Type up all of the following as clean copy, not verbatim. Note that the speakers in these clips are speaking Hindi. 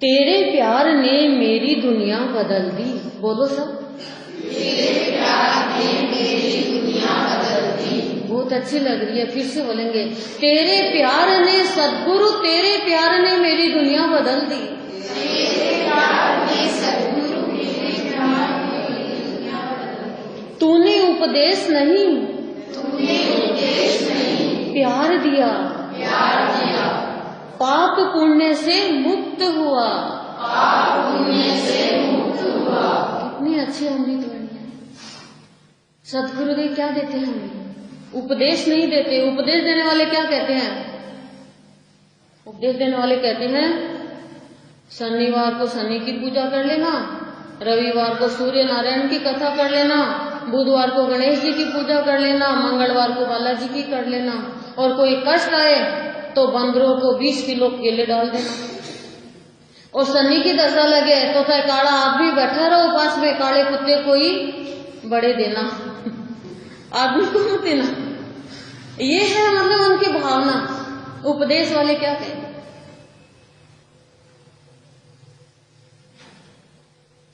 तेरे प्यार ने मेरी दुनिया बदल दी। बोलो सब। तेरे प्यार ने मेरी दुनिया बदल दी। बहुत अच्छी लग रही है, फिर से बोलेंगे। तेरे प्यार ने सद्गुरु, तेरे प्यार ने मेरी दुनिया बदल दी। तेरे प्यार ने सद्गुरु, तेरे प्यार ने मेरी दुनिया बदल दी। तूने उपदेश नहीं, तूने उपदेश नहीं, प्यार दिया, प्यार दिया। पाप पुण्य से मुक्त हुआ, पाप पुण्य से मुक्त हुआ। कितनी अच्छी अमृत वाणी है। सद्गुरुदेव क्या देते हैं हमें? उपदेश नहीं देते। उपदेश देने वाले क्या कहते हैं? उपदेश देने वाले कहते हैं शनिवार को शनि की पूजा कर लेना, रविवार को सूर्य नारायण की कथा कर लेना, बुधवार को गणेश जी की पूजा कर लेना, मंगलवार को बालाजी की कर लेना, और कोई कष्ट आए तो बंदरों को 20 किलो केले डाल देना, और शनि की दशा लगे तो चाहे काला आप भी बैठा रहो पास में, काले कुत्ते को ही बड़े देना, आदमी को मत देना। ये है मतलब उनकी भावना। उपदेश वाले क्या कहते?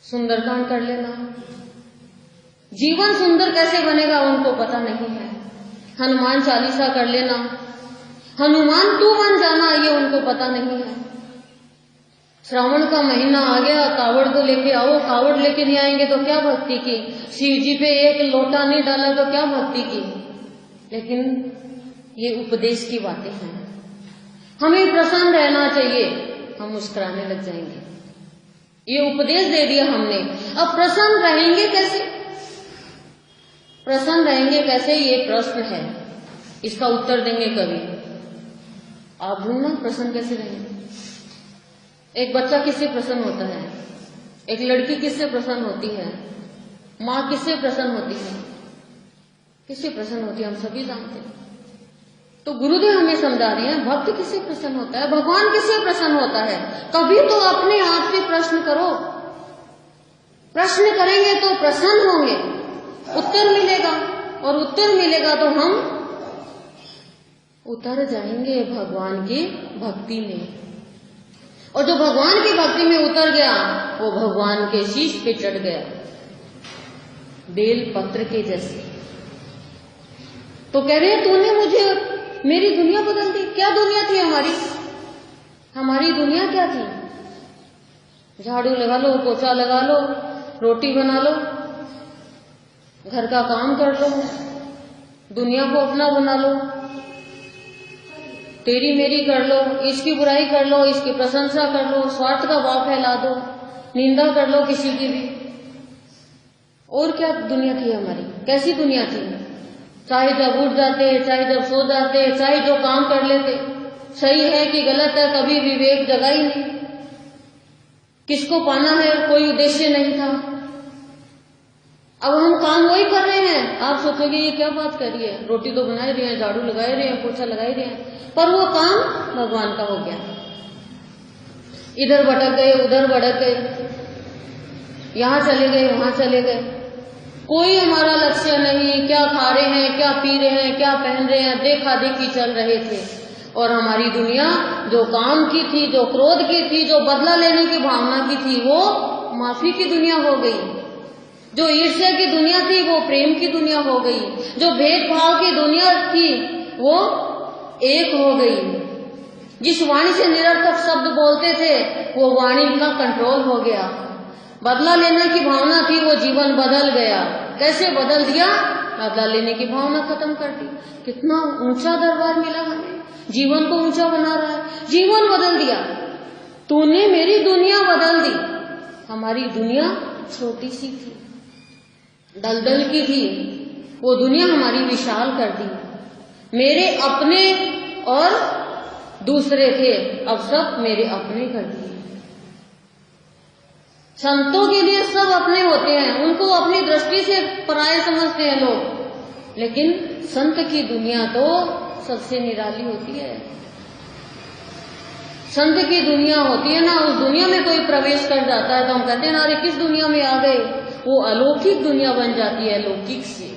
सुंदरकांड कर लेना। जीवन सुंदर कैसे बनेगा उनको पता नहीं है। हनुमान चालीसा कर लेना, हनुमान तू बन जाना, ये उनको पता नहीं है। श्रावण का महीना आ गया, कावड़ को लेके आओ, कावड़ लेके नहीं आएंगे तो क्या भक्ति की। शिव जी पे एक लोटा नहीं डाला तो क्या भक्ति की। लेकिन ये उपदेश की बातें हैं। हमें प्रसन्न रहना चाहिए, हम मुस्कुराने लग जाएंगे। ये उपदेश दे दिया हमने, अब प्रसन्न रहेंगे कैसे? प्रसन्न रहेंगे कैसे, ये प्रश्न है। इसका उत्तर देंगे कभी। आप ढूंढना प्रसन्न कैसे रहेंगे। एक बच्चा किससे प्रसन्न होता है? एक लड़की किससे प्रसन्न होती है? माँ किससे प्रसन्न होती है? किससे प्रसन्न होती है हम सभी जानते हैं। तो गुरुदेव हमें समझा रहे हैं भक्त किससे प्रसन्न होता है, भगवान किससे प्रसन्न होता है। कभी तो अपने आप से प्रश्न करो। प्रश्न करेंगे तो प्रसन्न होंगे, उत्तर मिलेगा, और उत्तर मिलेगा तो हम उतर जाएंगे भगवान की भक्ति में। और जो भगवान की भक्ति में उतर गया वो भगवान के शीश पे चढ़ गया, बेल पत्र के जैसे। तो कह रहे हैं तूने मुझे मेरी दुनिया बदल दी। क्या दुनिया थी हमारी? हमारी दुनिया क्या थी? झाड़ू लगा लो, पोछा लगा लो, रोटी बना लो, घर का काम कर लो, दुनिया को अपना बना लो, तेरी मेरी कर लो, इसकी बुराई कर लो, इसकी प्रशंसा कर लो, स्वार्थ का भाव फैला दो, निंदा कर लो किसी की भी। और क्या दुनिया थी हमारी? कैसी दुनिया थी? चाहे जब उठ जाते, चाहे जब सो जाते, चाहे जो काम कर लेते, सही है कि गलत है कभी विवेक जगा ही नहीं। किसको पाना है कोई उद्देश्य नहीं था। अब हम काम वही कर रहे हैं। आप सोचोगे ये क्या बात करी है, रोटी तो बना ही रहे हैं, झाड़ू लगा ही रहे हैं, पोछा लगा ही रहे हैं, पर वो काम भगवान का हो गया। इधर भटक गए, उधर भटक गए, यहां चले गए, वहां चले गए। कोई हमारा लक्ष्य नहीं। क्या खा रहे हैं, क्या पी रहे हैं, क्या पहन रहे हैं, देखा देखी चल रहे थे। और हमारी दुनिया जो काम की थी, जो क्रोध की थी, जो बदला लेने की भावना की थी, वो माफी की दुनिया हो गई। जो ईर्ष्या की दुनिया थी वो प्रेम की दुनिया हो गई। जो भेदभाव की दुनिया थी वो एक हो गई। जिस वाणी से निरर्थक शब्द बोलते थे वो वाणी का कंट्रोल हो गया। बदला लेने की भावना थी, वो जीवन बदल गया। कैसे बदल दिया? बदला लेने की भावना खत्म कर दी। कितना ऊंचा दरबार मिला हमें, जीवन को ऊंचा बना रहा है। जीवन बदल दिया। तूने मेरी दुनिया बदल दी। हमारी दुनिया छोटी सी थी, दलदल की थी, वो दुनिया हमारी विशाल कर दी। मेरे अपने और दूसरे थे, अब सब मेरे अपने कर दिए। संतों के लिए सब अपने होते हैं, उनको अपनी दृष्टि से पराये समझते हैं लोग, लेकिन संत की दुनिया तो सबसे निराली होती है। संत की दुनिया होती है ना, उस दुनिया में कोई प्रवेश कर जाता है तो हम कहते हैं ना अरे किस दुनिया में आ गए। वो अलौकिक दुनिया बन जाती है। लौकिक से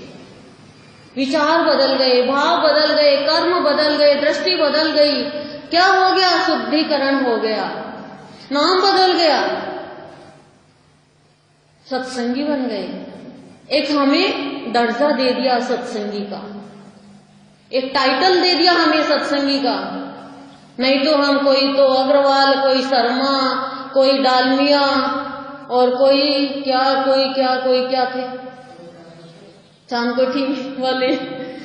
विचार बदल गए, भाव बदल गए, कर्म बदल गए, दृष्टि बदल गई। क्या हो गया? शुद्धिकरण हो गया। नाम बदल गया, सत्संगी बन गए। एक हमें दर्जा दे दिया सत्संगी का, एक टाइटल दे दिया हमें सत्संगी का। नहीं तो हम कोई तो अग्रवाल, कोई शर्मा, कोई डालमिया और कोई क्या थे, चांदकोठी वाले,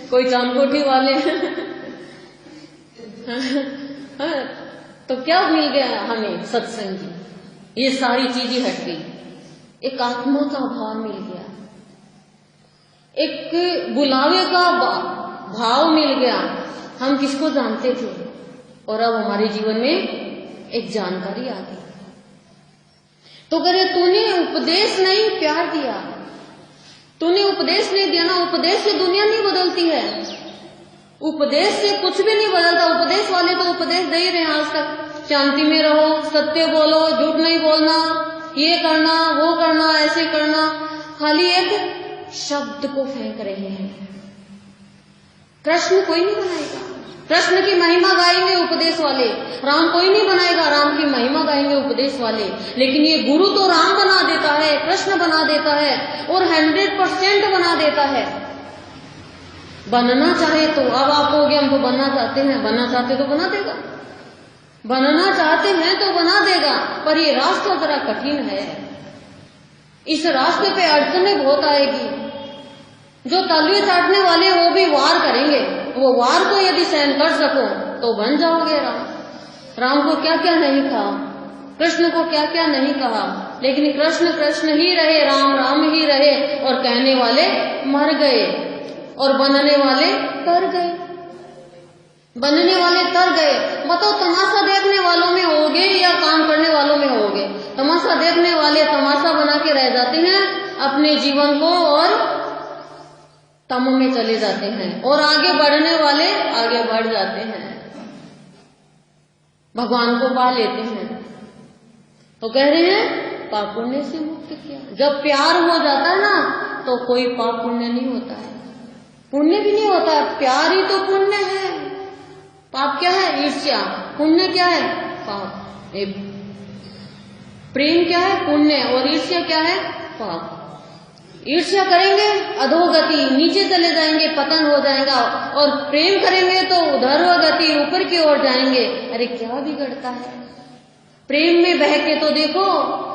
कोई चांदकोठी वाले तो क्या मिल गया हमें सत्संगी? ये सारी चीजें हट गई, एक आत्मा का भाव मिल गया, एक बुलावे का भाव मिल गया। हम किसको जानते थे और अब हमारे जीवन में एक जानकारी आ गई। तो करे तूने उपदेश नहीं प्यार दिया, तूने उपदेश नहीं दिया ना। उपदेश से दुनिया नहीं बदलती है, उपदेश से कुछ भी नहीं बदलता। उपदेश वाले तो उपदेश दे ही रहे हैं आज तक, शांति में रहो, सत्य बोलो, झूठ नहीं बोलना, ये करना, वो करना, ऐसे करना, खाली एक शब्द को फेंक रहे हैं। कृष्ण कोई नहीं बनाएगा, कृष्ण की महिमा गाएंगे उपदेश वाले। राम कोई नहीं बनाएगा, राम की महिमा गाएंगे उपदेश वाले। लेकिन ये गुरु तो राम बना देता है, कृष्ण बना देता है और 100% बना देता है। बनना चाहे तो, अब आप कहोगे हम तो बनना चाहते हैं, बनना चाहते तो बना देगा, बनना चाहते हैं तो बना देगा। पर ये रास्ता जरा कठिन है, इस रास्ते पे अड़चनें बहुत आएगी। जो तलवे चाटने वाले वो भी वार करेंगे, वो वार को यदि सहन कर सको तो बन जाओगे राम। राम को क्या क्या नहीं कहा, कृष्ण को क्या क्या नहीं कहा, लेकिन कृष्ण कृष्ण ही रहे, राम राम ही रहे। और कहने वाले मर गए और बनने वाले तर गए, बनने वाले तर गए। बताओ तमाशा देखने वालों में होगे या काम करने वालों में होगे? तमाशा देखने वाले तमाशा बना के रह जाते हैं अपने जीवन को और तम में चले जाते हैं, और आगे बढ़ने वाले आगे बढ़ जाते हैं, भगवान को पा लेते हैं। तो कह रहे हैं पाप पुण्य से मुक्त किया। जब प्यार हो जाता है ना तो कोई पाप पुण्य नहीं होता है, पुण्य भी नहीं होता है। प्यार ही तो पुण्य है। पाप क्या है? ईर्ष्या। पुण्य क्या है? पाप। प्रेम क्या है? पुण्य। और ईर्ष्या क्या है? पाप। ईर्ष्या करेंगे अधोगति, नीचे चले जाएंगे, पतन हो जाएगा। और प्रेम करेंगे तो ऊर्ध्वगति, ऊपर की ओर जाएंगे। अरे क्या बिगड़ता है? प्रेम में बह के तो देखो,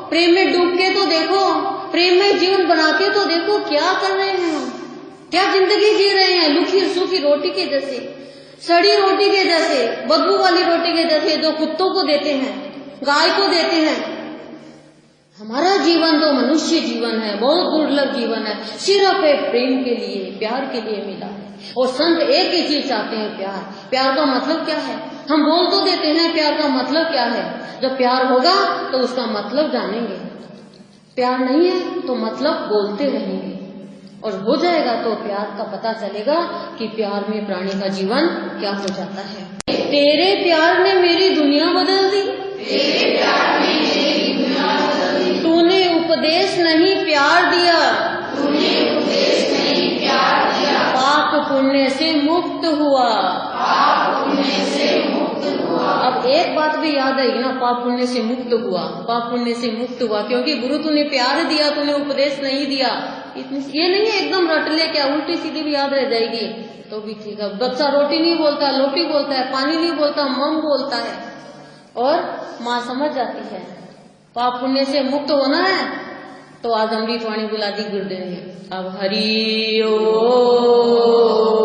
प्रेम में डूब के तो देखो, प्रेम में जीवन बना के तो देखो। क्या कर रहे हैं हम? क्या जिंदगी जी रहे हैं? लुखी सूखी रोटी के जैसे, सड़ी रोटी के जैसे, बदबू वाली रोटी के जैसे, जो कुत्तों को देते हैं, गाय को देते हैं। हमारा जीवन तो मनुष्य जीवन है, बहुत दुर्लभ जीवन है, सिर्फ एक प्रेम के लिए, प्यार के लिए मिला है। और संत एक ही चीज चाहते हैं, प्यार। प्यार का मतलब क्या है? हम बोल तो देते हैं प्यार का मतलब क्या है। जब प्यार होगा तो उसका मतलब जानेंगे, प्यार नहीं है तो मतलब बोलते रहेंगे, और हो जाएगा तो प्यार का पता चलेगा कि प्यार में प्राणी का जीवन क्या हो जाता है। तेरे प्यार ने मेरी दुनिया बदल दी, तेरे प्यार ने मेरी दुनिया बदल दी। तूने उपदेश नहीं प्यार दिया, तूने उपदेश नहीं प्यार दिया। पाप पुण्य से मुक्त हुआ, पाप पुण्य से मुक्त हुआ। अब एक बात भी याद आएगी ना, पाप पुण्य से मुक्त हुआ, पाप पुण्य से मुक्त हुआ। क्योंकि गुरु तूने प्यार दिया, तूने उपदेश नहीं दिया। ये नहीं है एकदम रट ले, क्या उल्टी सीधी भी याद रह जाएगी तो भी ठीक है। बच्चा रोटी नहीं बोलता, लोटी बोलता है, पानी नहीं बोलता, मम बोलता है, और माँ समझ जाती है। पाप पुण्य से मुक्त होना है तो आज अमृतवाणी बुला दी गुरुदेव ने। अब हरि ओम।